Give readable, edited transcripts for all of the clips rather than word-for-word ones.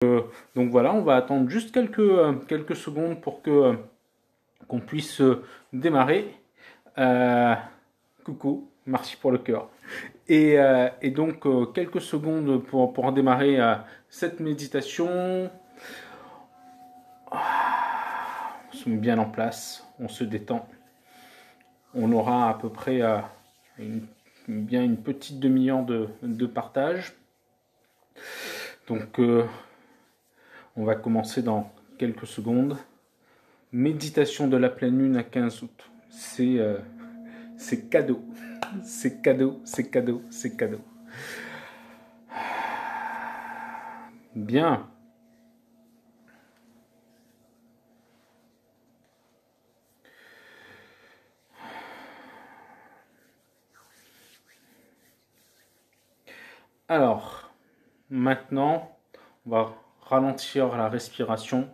Donc voilà, on va attendre juste quelques secondes pour que qu'on puisse démarrer. Coucou, merci pour le cœur. Et donc quelques secondes pour démarrer cette méditation. On se met bien en place, on se détend. On aura à peu près bien une petite demi-heure de partage. Donc on va commencer dans quelques secondes. Méditation de la pleine lune à 15 août. C'est cadeau. C'est cadeau, c'est cadeau, c'est cadeau. Bien. Alors, maintenant, on va ralentir la respiration,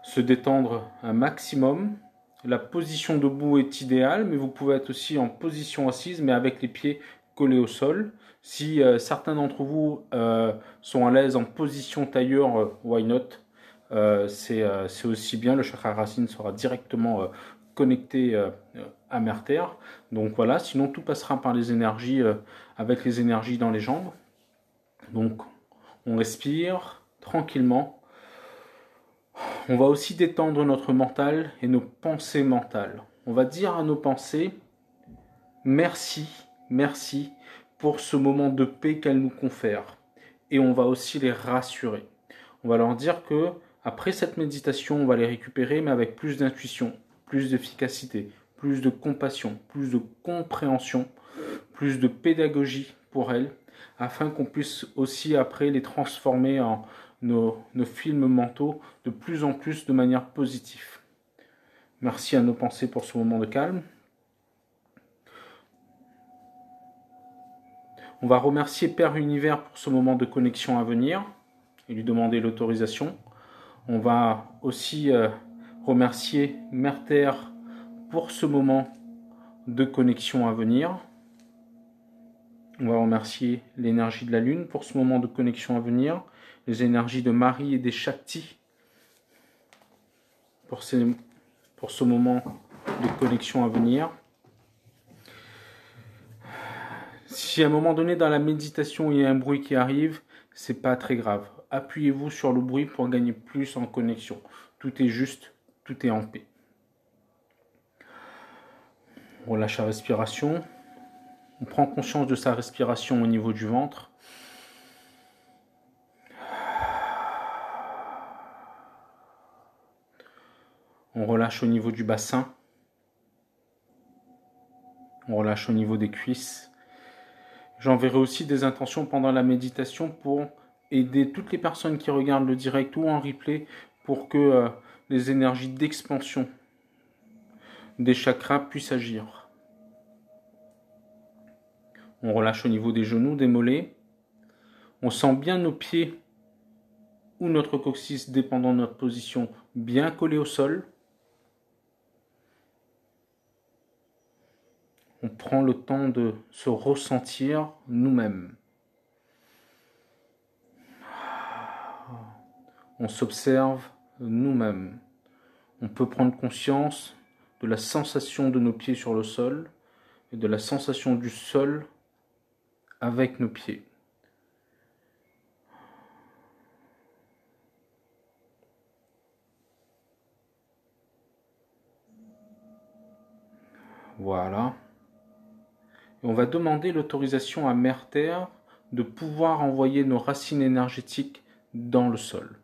se détendre un maximum. La position debout est idéale, mais vous pouvez être aussi en position assise, mais avec les pieds collés au sol. Si certains d'entre vous sont à l'aise en position tailleur, why not? C'est aussi bien, le chakra racine sera directement connecté à Mère Terre. Donc voilà, sinon tout passera par les énergies, avec les énergies dans les jambes. Donc on respire tranquillement. On va aussi détendre notre mental et nos pensées mentales. On va dire à nos pensées, merci, merci pour ce moment de paix qu'elles nous confèrent. Et on va aussi les rassurer. On va leur dire que après cette méditation, on va les récupérer, mais avec plus d'intuition, plus d'efficacité, plus de compassion, plus de compréhension, plus de pédagogie pour elles, afin qu'on puisse aussi après les transformer en nos films mentaux de plus en plus de manière positive. Merci à nos pensées pour ce moment de calme. On va remercier Père Univers pour ce moment de connexion à venir et lui demander l'autorisation. On va aussi remercier Mère Terre pour ce moment de connexion à venir. On va remercier l'énergie de la Lune pour ce moment de connexion à venir, les énergies de Marie et des Shaktis pour ce moment de connexion à venir. Si à un moment donné dans la méditation il y a un bruit qui arrive, c'est pas très grave. Appuyez-vous sur le bruit pour gagner plus en connexion. Tout est juste, tout est en paix. On relâche la respiration. On prend conscience de sa respiration au niveau du ventre. On relâche au niveau du bassin. On relâche au niveau des cuisses. J'enverrai aussi des intentions pendant la méditation pour aider toutes les personnes qui regardent le direct ou en replay pour que les énergies d'expansion des chakras puissent agir. On relâche au niveau des genoux, des mollets. On sent bien nos pieds ou notre coccyx, dépendant de notre position, bien collés au sol. On prend le temps de se ressentir nous-mêmes. On s'observe nous-mêmes. On peut prendre conscience de la sensation de nos pieds sur le sol et de la sensation du sol avec nos pieds. Voilà. Et on va demander l'autorisation à Mère Terre de pouvoir envoyer nos racines énergétiques dans le sol.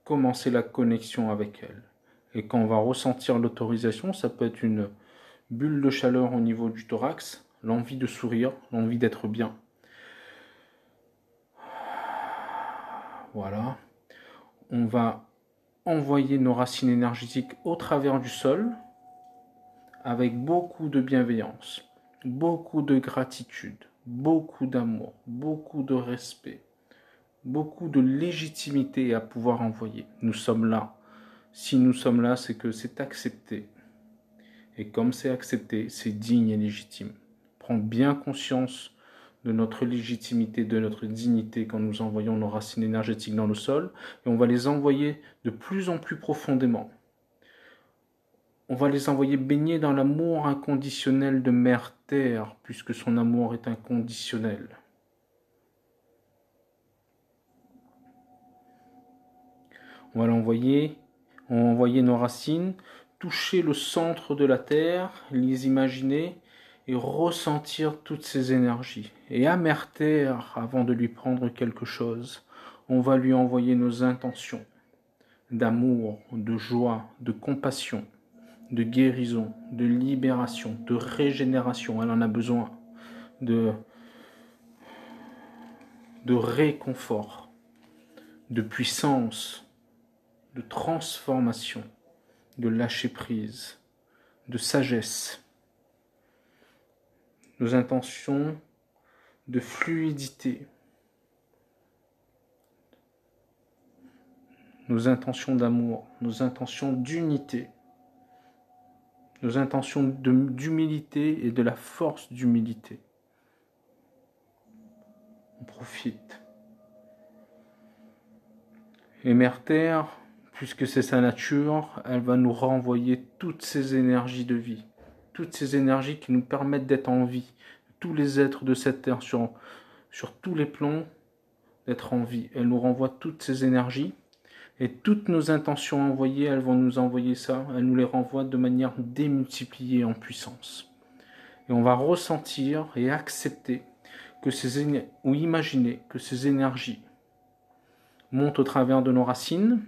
Commencer la connexion avec elle. Et quand on va ressentir l'autorisation, ça peut être une bulle de chaleur au niveau du thorax, l'envie de sourire, l'envie d'être bien. Voilà. On va envoyer nos racines énergétiques au travers du sol avec beaucoup de bienveillance, beaucoup de gratitude, beaucoup d'amour, beaucoup de respect, beaucoup de légitimité à pouvoir envoyer. Nous sommes là. Si nous sommes là, c'est que c'est accepté. Et comme c'est accepté, c'est digne et légitime. Prends bien conscience de notre légitimité, de notre dignité quand nous envoyons nos racines énergétiques dans le sol, et on va les envoyer de plus en plus profondément. On va les envoyer baigner dans l'amour inconditionnel de Mère Terre, puisque son amour est inconditionnel. On va envoyer nos racines, toucher le centre de la Terre, les imaginer et ressentir toutes ces énergies. Et à Mère Terre, avant de lui prendre quelque chose, on va lui envoyer nos intentions d'amour, de joie, de compassion, de guérison, de libération, de régénération. Elle en a besoin, de réconfort, de puissance, de transformation, de lâcher prise, de sagesse. Nos intentions de fluidité, nos intentions d'amour, nos intentions d'unité, nos intentions d'humilité et de la force d'humilité. On profite. Et Mère Terre, puisque c'est sa nature, elle va nous renvoyer toutes ces énergies de vie, toutes ces énergies qui nous permettent d'être en vie. Tous les êtres de cette Terre, sur tous les plans, d'être en vie. Elle nous renvoie toutes ces énergies. Et toutes nos intentions envoyées, elles vont nous envoyer ça. Elles nous les renvoient de manière démultipliée en puissance. Et on va ressentir et accepter que ou imaginer que ces énergies montent au travers de nos racines,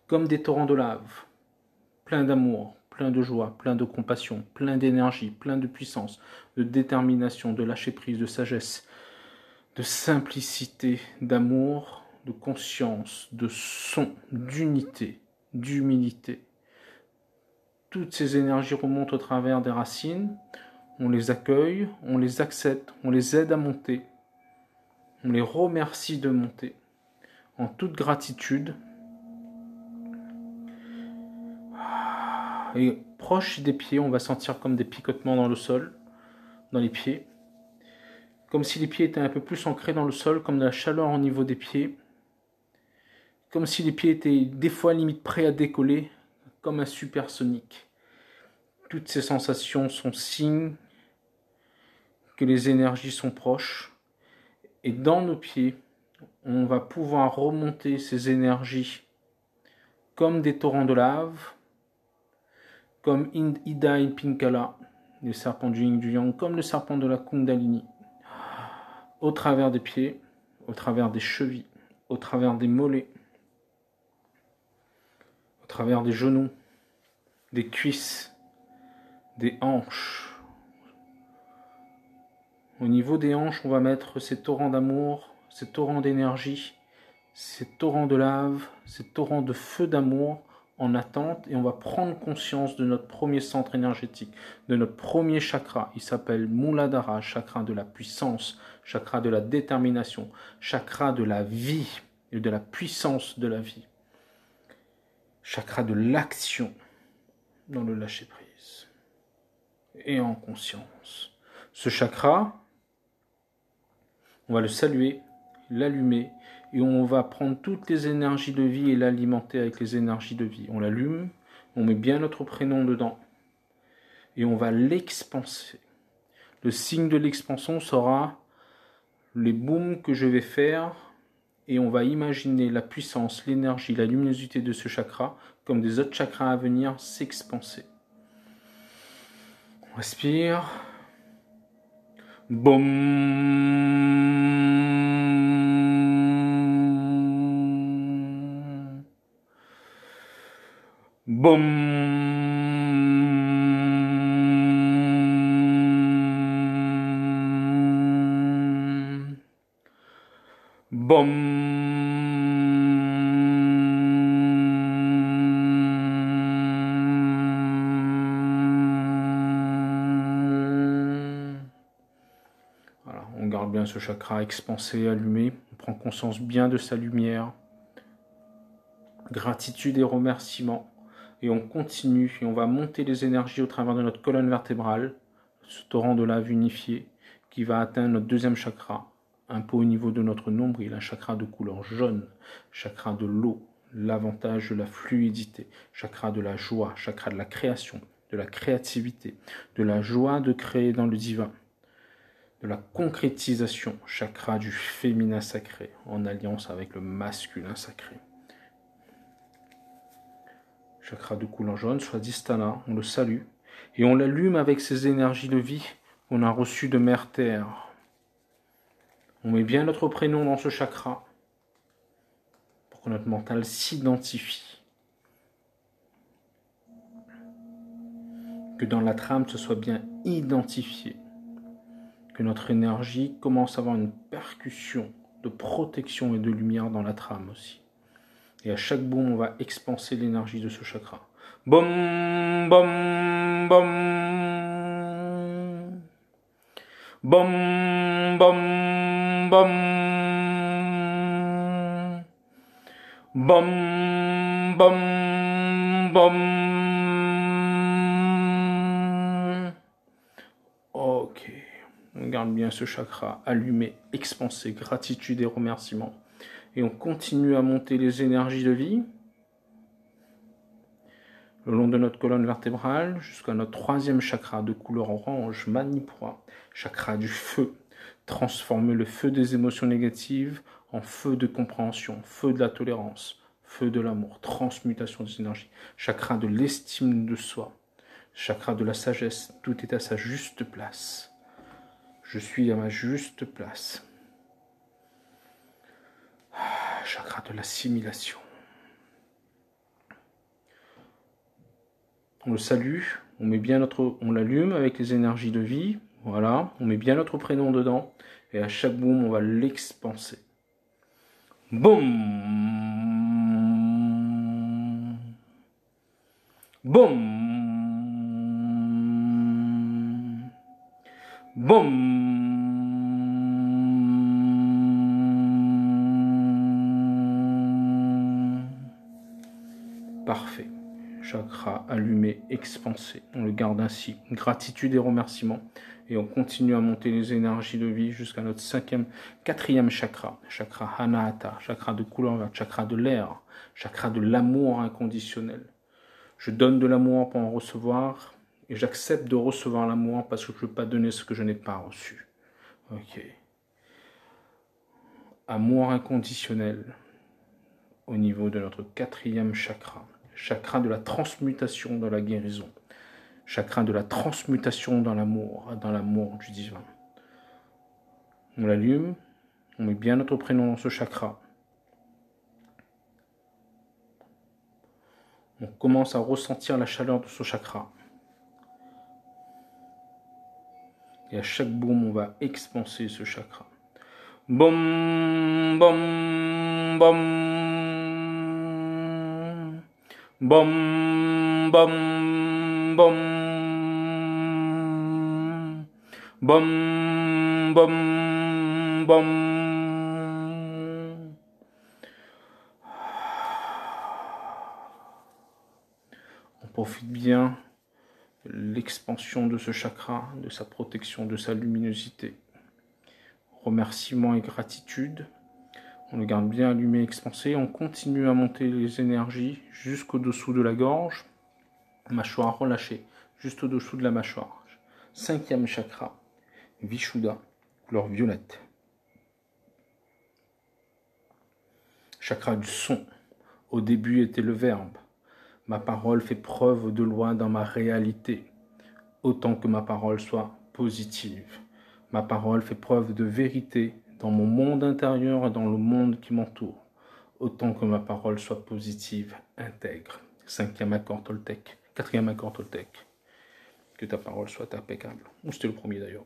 comme des torrents de lave, plein d'amour, plein de joie, plein de compassion, plein d'énergie, plein de puissance, de détermination, de lâcher prise, de sagesse, de simplicité, d'amour, de conscience, de son, d'unité, d'humilité. Toutes ces énergies remontent au travers des racines, on les accueille, on les accepte, on les aide à monter, on les remercie de monter, en toute gratitude. Et proche des pieds, on va sentir comme des picotements dans le sol, dans les pieds, comme si les pieds étaient un peu plus ancrés dans le sol, comme de la chaleur au niveau des pieds, comme si les pieds étaient des fois limite prêts à décoller, comme un supersonique. Toutes ces sensations sont signes que les énergies sont proches, et dans nos pieds, on va pouvoir remonter ces énergies comme des torrents de lave, comme Ida et Pinkala, les serpents du yin et du yang, comme le serpent de la Kundalini, au travers des pieds, au travers des chevilles, au travers des mollets, au travers des genoux, des cuisses, des hanches. Au niveau des hanches, on va mettre ces torrents d'amour, ces torrents d'énergie, ces torrents de lave, ces torrents de feu d'amour en attente, et on va prendre conscience de notre premier centre énergétique, de notre premier chakra. Il s'appelle Muladhara, chakra de la puissance, chakra de la détermination, chakra de la vie et de la puissance de la vie, chakra de l'action dans le lâcher-prise et en conscience. Ce chakra, on va le saluer, l'allumer, et on va prendre toutes les énergies de vie et l'alimenter avec les énergies de vie. On l'allume, on met bien notre prénom dedans, et on va l'expanser. Le signe de l'expansion sera les booms que je vais faire, et on va imaginer la puissance, l'énergie, la luminosité de ce chakra, comme des autres chakras à venir, s'expanser. On respire. Boum. Boum. Boum. On garde bien ce chakra expansé, allumé. On prend conscience bien de sa lumière. Gratitude et remerciement. Et on continue et on va monter les énergies au travers de notre colonne vertébrale, ce torrent de lave unifié qui va atteindre notre deuxième chakra, un peu au niveau de notre nombril, un chakra de couleur jaune, chakra de l'eau, l'avantage de la fluidité, chakra de la joie, chakra de la création, de la créativité, de la joie de créer dans le divin, de la concrétisation, chakra du féminin sacré, en alliance avec le masculin sacré. Chakra de couleur jaune, Swadhisthana, on le salue, et on l'allume avec ces énergies de vie qu'on a reçues de Mère Terre. On met bien notre prénom dans ce chakra, pour que notre mental s'identifie. Que dans la trame, ce soit bien identifié. Que notre énergie commence à avoir une percussion de protection et de lumière dans la trame aussi. Et à chaque boum, on va expanser l'énergie de ce chakra. Bom, bom, bom. Bom, bom, bom. Bom, bom, bom. Ok. On garde bien ce chakra allumé, expansé, gratitude et remerciement. Et on continue à monter les énergies de vie le long de notre colonne vertébrale jusqu'à notre troisième chakra de couleur orange, Manipura, chakra du feu. Transformer le feu des émotions négatives en feu de compréhension, feu de la tolérance, feu de l'amour, transmutation des énergies, chakra de l'estime de soi, chakra de la sagesse, tout est à sa juste place. Je suis à ma juste place. Chakra de l'assimilation. On le salue, on l'allume avec les énergies de vie, voilà, on met bien notre prénom dedans, et à chaque boum, on va l'expanser. Boum, boum, boum. Parfait. Chakra allumé, expansé. On le garde ainsi. Gratitude et remerciement. Et on continue à monter les énergies de vie jusqu'à notre quatrième chakra. Chakra Anahata, chakra de couleur verte, chakra de l'air, chakra de l'amour inconditionnel. Je donne de l'amour pour en recevoir et j'accepte de recevoir l'amour parce que je ne peux pas donner ce que je n'ai pas reçu. Ok. Amour inconditionnel au niveau de notre quatrième chakra. Chakra de la transmutation dans la guérison. Chakra de la transmutation dans l'amour du divin. On l'allume, on met bien notre prénom dans ce chakra. On commence à ressentir la chaleur de ce chakra. Et à chaque boum, on va expanser ce chakra. Bom, bom, bom. Bom, bom, bom. Bom, bom, bom. On profite bien de l'expansion de ce chakra, de sa protection, de sa luminosité. Remerciement et gratitude. On le garde bien allumé, expansé. On continue à monter les énergies jusqu'au-dessous de la gorge. Mâchoire relâchée, juste au-dessous de la mâchoire. Cinquième chakra, Vishuddha, couleur violette. Chakra du son. Au début était le verbe. Ma parole fait preuve de loi dans ma réalité. Autant que ma parole soit positive. Ma parole fait preuve de vérité dans mon monde intérieur et dans le monde qui m'entoure. Autant que ma parole soit positive, intègre. Cinquième accord Toltec. Quatrième accord Toltec. Que ta parole soit impeccable. Ou c'était le premier d'ailleurs.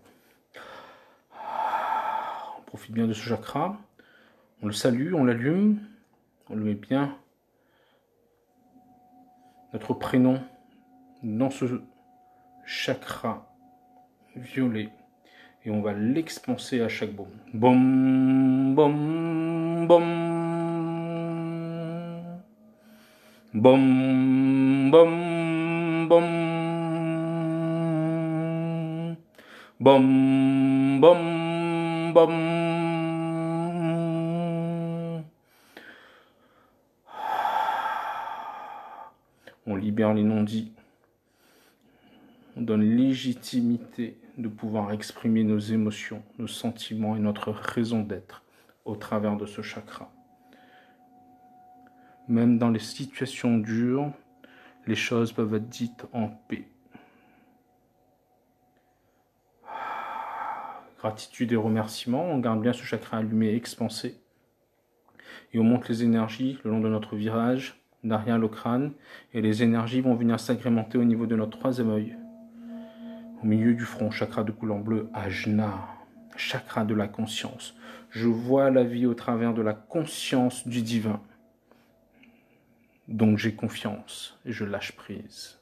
On profite bien de ce chakra. On le salue, on l'allume. On le met bien. Notre prénom dans ce chakra violet. Et on va l'expanser à chaque boum. Boum, boum, boum. Boum, boum, boum. Bom, bom, bom. On libère les non-dits. On donne légitimité de pouvoir exprimer nos émotions, nos sentiments et notre raison d'être au travers de ce chakra. Même dans les situations dures, les choses peuvent être dites en paix. Gratitude et remerciement, on garde bien ce chakra allumé et expansé. Et on monte les énergies le long de notre virage, derrière le crâne, et les énergies vont venir s'agrémenter au niveau de notre troisième œil. Au milieu du front, chakra de couleur bleue, Ajna, chakra de la conscience. Je vois la vie au travers de la conscience du divin. Donc j'ai confiance et je lâche prise.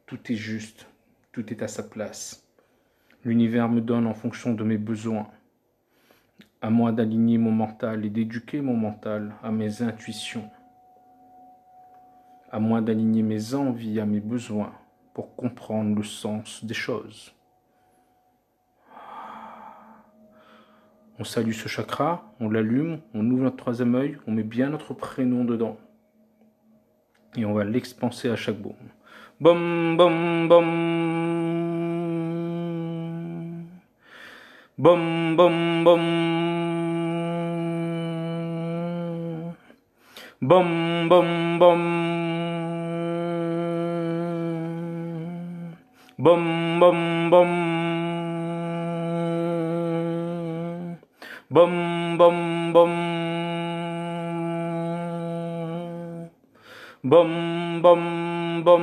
Tout est juste, tout est à sa place. L'univers me donne en fonction de mes besoins. À moi d'aligner mon mental et d'éduquer mon mental à mes intuitions. À moi d'aligner mes envies à mes besoins pour comprendre le sens des choses. On salue ce chakra, on l'allume, on ouvre notre troisième œil, on met bien notre prénom dedans. Et on va l'expanser à chaque baume. Bom, bom, bom. Bom, bom, bom. Bom, bom, bom. Bom, bom, bom. Bom, bom, bom. Bom, bom, bom.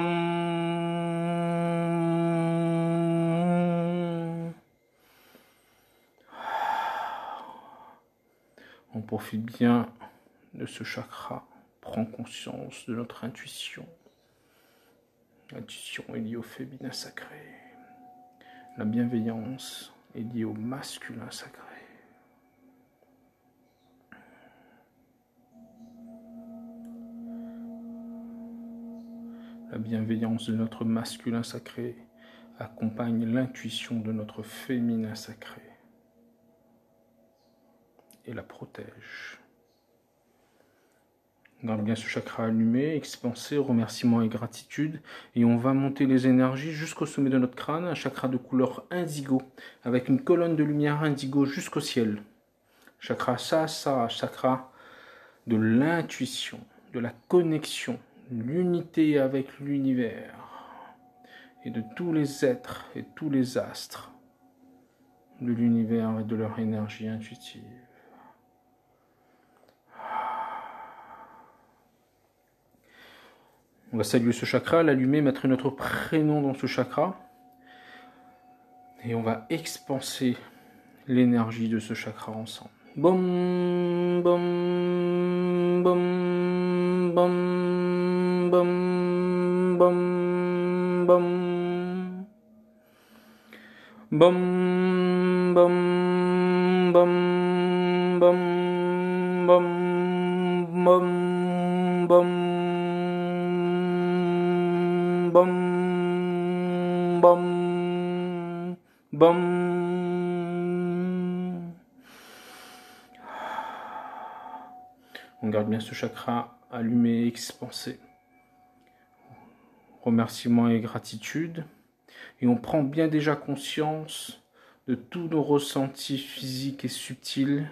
On profite bien de ce chakra, prend conscience de notre intuition. L'intuition est liée au féminin sacré. La bienveillance est liée au masculin sacré. La bienveillance de notre masculin sacré accompagne l'intuition de notre féminin sacré et la protège. On garde bien ce chakra allumé, expansé, remerciement et gratitude. Et on va monter les énergies jusqu'au sommet de notre crâne, un chakra de couleur indigo, avec une colonne de lumière indigo jusqu'au ciel. Chakra Sahasrara, chakra de l'intuition, de la connexion, l'unité avec l'univers et de tous les êtres et tous les astres de l'univers et de leur énergie intuitive. On va saluer ce chakra, l'allumer, mettre notre prénom dans ce chakra. Et on va expanser l'énergie de ce chakra ensemble. Bom, bom, bom, bom, bom, bom, bom. Bom, bom, bom, bom, bom, bom, bom. Bom, bom, bom. On garde bien ce chakra allumé, expansé. Remerciement et gratitude. Et on prend bien déjà conscience de tous nos ressentis physiques et subtils.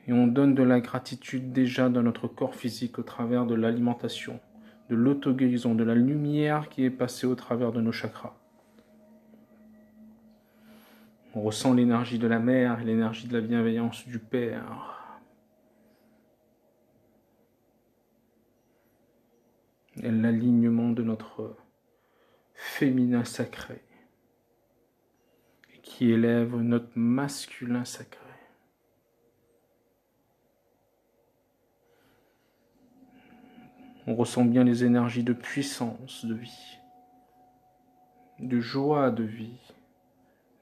Et on donne de la gratitude déjà dans notre corps physique au travers de l'alimentation, de l'auto-guérison, de la lumière qui est passée au travers de nos chakras. On ressent l'énergie de la mère et l'énergie de la bienveillance du père. Et l'alignement de notre féminin sacré qui élève notre masculin sacré. On ressent bien les énergies de puissance de vie, de joie de vie,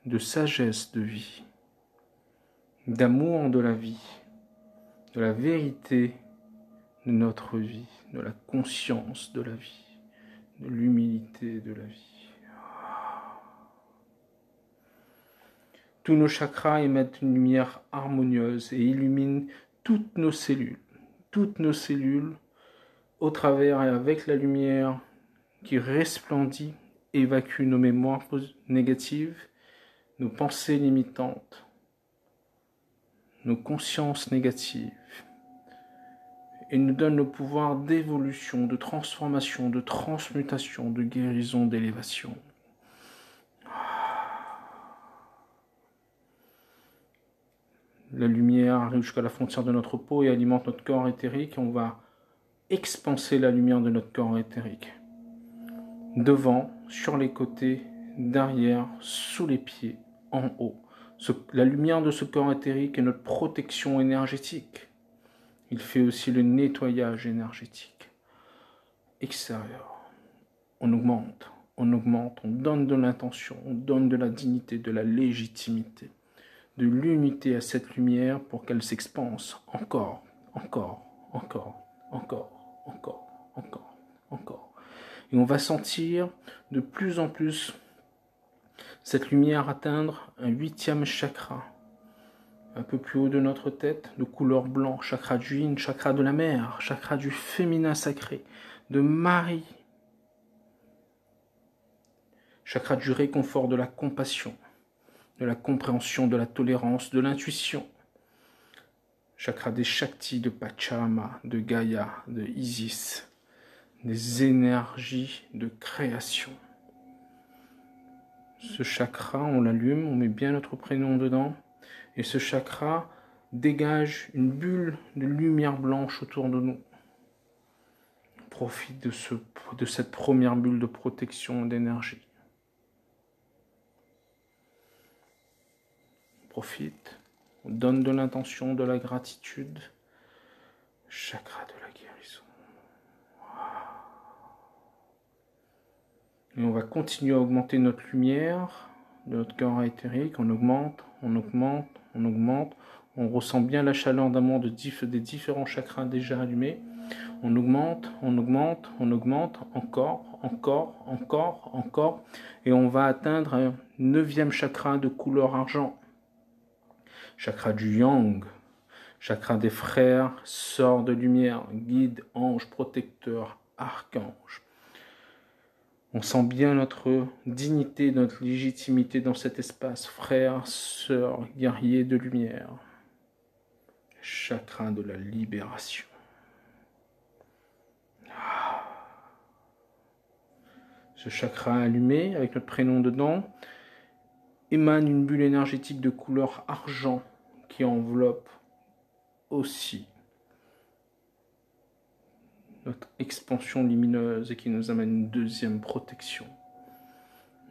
de sagesse de vie, d'amour de la vie, de la vérité de notre vie, de la conscience de la vie, de l'humilité de la vie. Tous nos chakras émettent une lumière harmonieuse et illuminent toutes nos cellules. Toutes nos cellules, au travers et avec la lumière qui resplendit, évacue nos mémoires négatives, nos pensées limitantes, nos consciences négatives, et nous donne le pouvoir d'évolution, de transformation, de transmutation, de guérison, d'élévation. La lumière arrive jusqu'à la frontière de notre peau et alimente notre corps éthérique. On va expanser la lumière de notre corps éthérique. Devant, sur les côtés, derrière, sous les pieds, en haut. La lumière de ce corps éthérique est notre protection énergétique. Il fait aussi le nettoyage énergétique extérieur. On augmente, on donne de l'intention, on donne de la dignité, de la légitimité, de l'unité à cette lumière pour qu'elle s'expanse encore, encore, encore, encore, encore, encore, encore. Et on va sentir de plus en plus cette lumière atteindre un 8e chakra, un peu plus haut de notre tête, de couleur blanc, chakra du yin, chakra de la mer, chakra du féminin sacré, de Marie, chakra du réconfort, de la compassion, de la compréhension, de la tolérance, de l'intuition, chakra des Shaktis, de Pachamama, de Gaïa, de Isis, des énergies de création. Ce chakra, on l'allume, on met bien notre prénom dedans, et ce chakra dégage une bulle de lumière blanche autour de nous. On profite de cette première bulle de protection d'énergie. On profite, on donne de l'intention, de la gratitude. Chakra de la guérison. Et on va continuer à augmenter notre lumière de notre corps éthérique. On augmente, on augmente, on augmente. On ressent bien la chaleur d'amour des différents chakras déjà allumés. On augmente, on augmente, on augmente, encore, encore, encore, encore. Et on va atteindre un 9e chakra de couleur argent. Chakra du yang. Chakra des frères, sœurs de lumière, guides, anges, protecteurs, archanges. On sent bien notre dignité, notre légitimité dans cet espace. Frères, sœurs, guerriers de lumière. Chakra de la libération. Ce chakra allumé, avec notre prénom dedans, émane une bulle énergétique de couleur argent qui enveloppe aussi notre expansion lumineuse et qui nous amène une 2e protection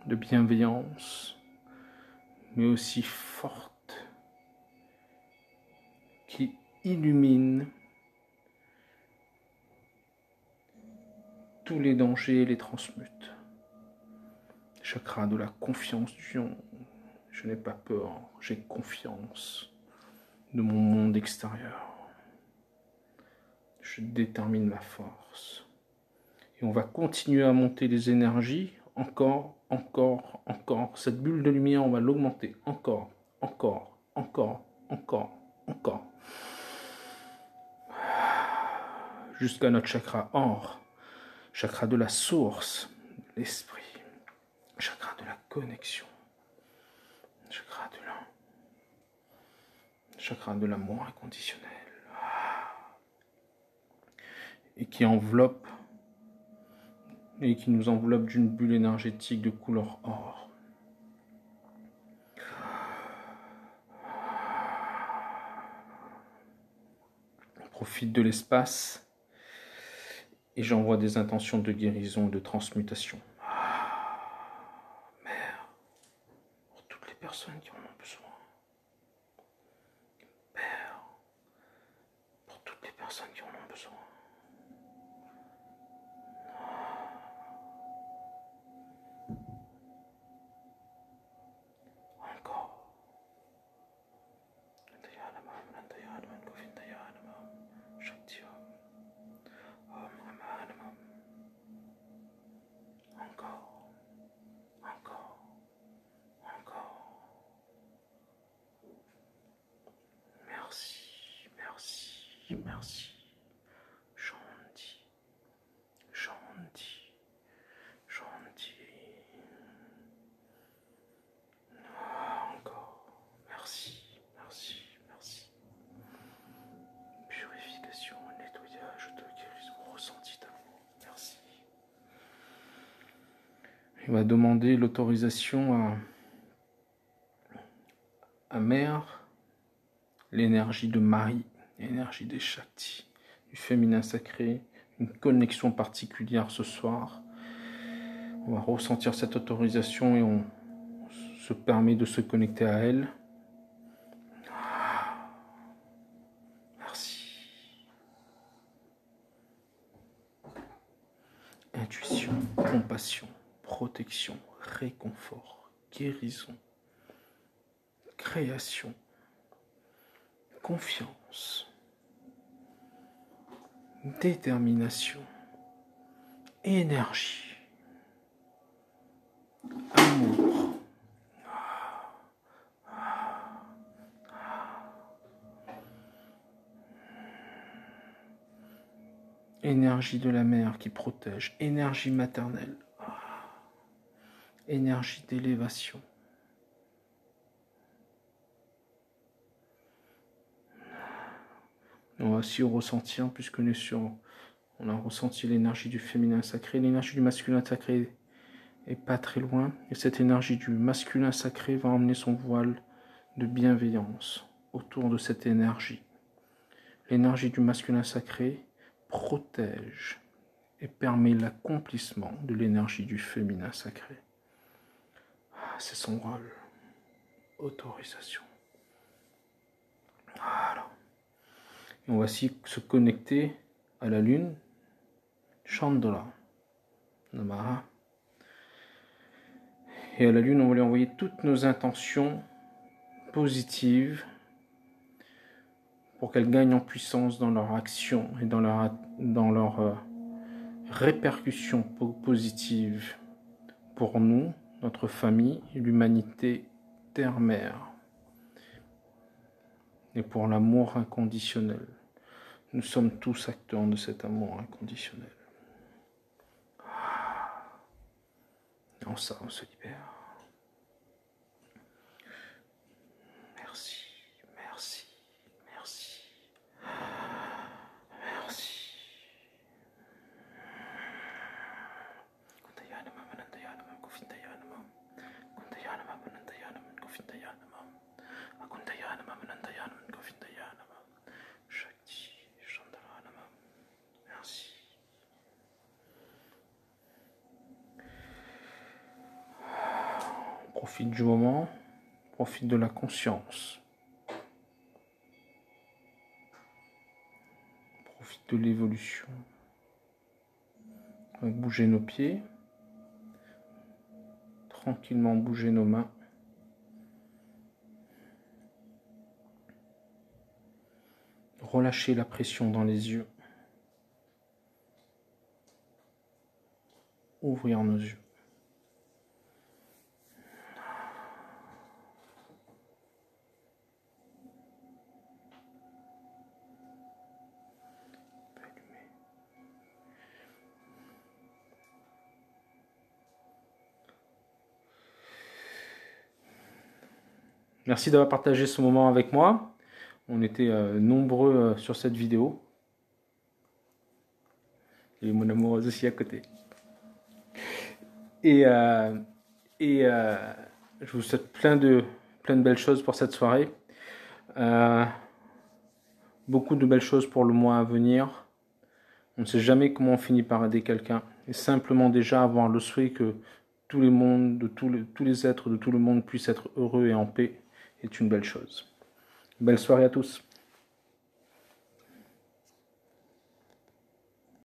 de bienveillance, mais aussi forte, qui illumine tous les dangers et les transmute. Chakra de la confiance du yang. Je n'ai pas peur, j'ai confiance de mon monde extérieur. Je détermine ma force. Et on va continuer à monter les énergies. Encore, encore, encore. Cette bulle de lumière, on va l'augmenter. Encore, encore, encore, encore, encore. Jusqu'à notre chakra or. Chakra de la source, l'esprit. Chakra de la connexion. Chakra de l'amour inconditionnel. Et qui enveloppe et qui nous enveloppe d'une bulle énergétique de couleur or. On profite de l'espace et j'envoie des intentions de guérison et de transmutation. Mère, pour toutes les personnes qui en ont besoin. Père, pour toutes les personnes qui en ont besoin. merci. Shanti, Shanti, Shanti. Encore, merci, merci, merci. Purification, nettoyage, de guérison, ressenti d'amour, merci. Il va demander l'autorisation à Mère, l'énergie de Marie, l'énergie des Shakti, du féminin sacré, une connexion particulière ce soir. On va ressentir cette autorisation et on se permet de se connecter à elle. Merci. Intuition, compassion, protection, réconfort, guérison, création, confiance, détermination, énergie, amour. Énergie de la mère qui protège, énergie maternelle, énergie d'élévation. On va aussi ressentir, puisqu'on est sur, on a ressenti l'énergie du féminin sacré, l'énergie du masculin sacré est pas très loin, et cette énergie du masculin sacré va emmener son voile de bienveillance autour de cette énergie. L'énergie du masculin sacré protège et permet l'accomplissement de l'énergie du féminin sacré. C'est son rôle. Autorisation. Voilà. Et on va aussi se connecter à la lune. Chandra. Namaha. Et à la lune, on va lui envoyer toutes nos intentions positives pour qu'elles gagnent en puissance dans leur action et dans leur répercussions positives pour nous, notre famille, l'humanité, terre-mère, et pour l'amour inconditionnel. Nous sommes tous acteurs de cet amour inconditionnel. Et en ça, on se libère. Merci, merci, merci, merci. Merci. Profite du moment, profite de la conscience. Profite de l'évolution. On va bouger nos pieds. Tranquillement bouger nos mains. Relâcher la pression dans les yeux. Ouvrir nos yeux. Merci d'avoir partagé ce moment avec moi. On était nombreux sur cette vidéo. Et mon amoureuse aussi à côté. Et je vous souhaite plein de belles choses pour cette soirée. Beaucoup de belles choses pour le mois à venir. On ne sait jamais comment on finit par aider quelqu'un. Et simplement déjà avoir le souhait que tous les êtres de tout le monde puissent être heureux et en paix est une belle chose. Belle soirée à tous.